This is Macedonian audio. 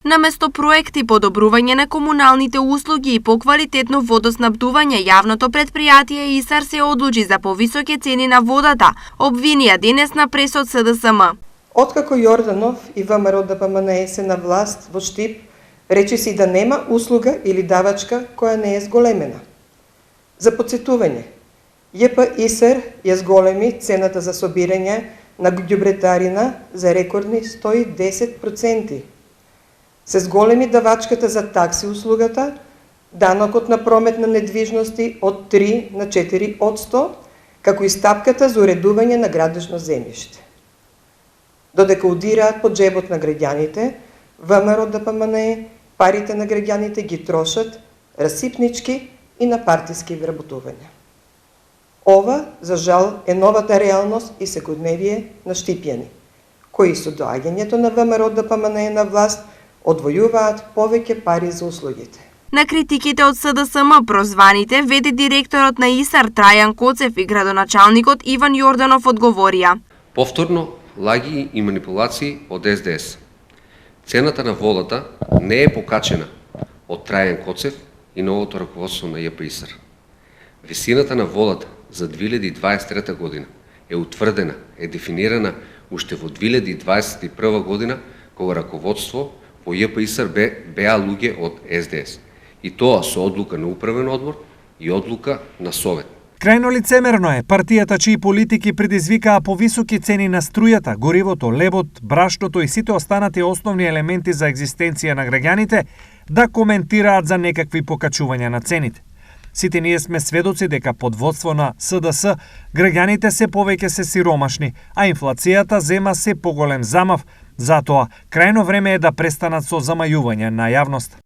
Наместо проекти подобрување на комуналните услуги и поквалитетно водоснабдување, јавното предпријатие ИСАР се одлучи за повисоки цени на водата, обвинија денес на пресот СДСМ. Откако Јорданов и ВМРО ДПМНЕ се на власт во Штип, рече си да нема услуга или давачка која не е зголемена. За подсетување, ЈП ИСАР ја зголеми цената за собирање на ѓубретарина за рекордни 110%. Се зголеми давачката за такси услугата, данокот на промет на недвижности од 3 на 4%, како и стапката за уредување на градежно земјиште. Додека удираат по джебот на граѓаните, ВМРО ДПМНЕ парите на граѓаните ги трошат расипнички и на партиски вработувања. Ова, за жал, е новата реалност и секојдневие на штипјани, кои со доаѓањето на ВМРО ДПМНЕ на власт одвојуваат повеќе пари за услугите. На критиките од СДСМ прозваните, ВД директорот на ИСАР Трајан Коцев и градоначалникот Иван Јорданов одговорија. Повторно лаги и манипулации од СДС. Цената на водата не е покачена од Трајан Коцев и новото раководство на ЈП ИСАР. Висината на водата за 2023 година е утврдена, е дефинирана уште во 2021 година кога раководство по ЈП ИСАР беа луѓе од СДС. И тоа со одлука на управен одбор и одлука на совет. Крајно лицемерно е партијата чии политики предизвикаа повисоки цени на струјата, горивото, лебот, брашното и сите останати основни елементи за екзистенција на граѓаните да коментираат за некакви покачувања на цените. Сите ние сме сведоци дека под водство на СДС граѓаните се повеќе се сиромашни, а инфлацијата зема се поголем замав. Затоа, крајно време е да престанат со замајување на јавност.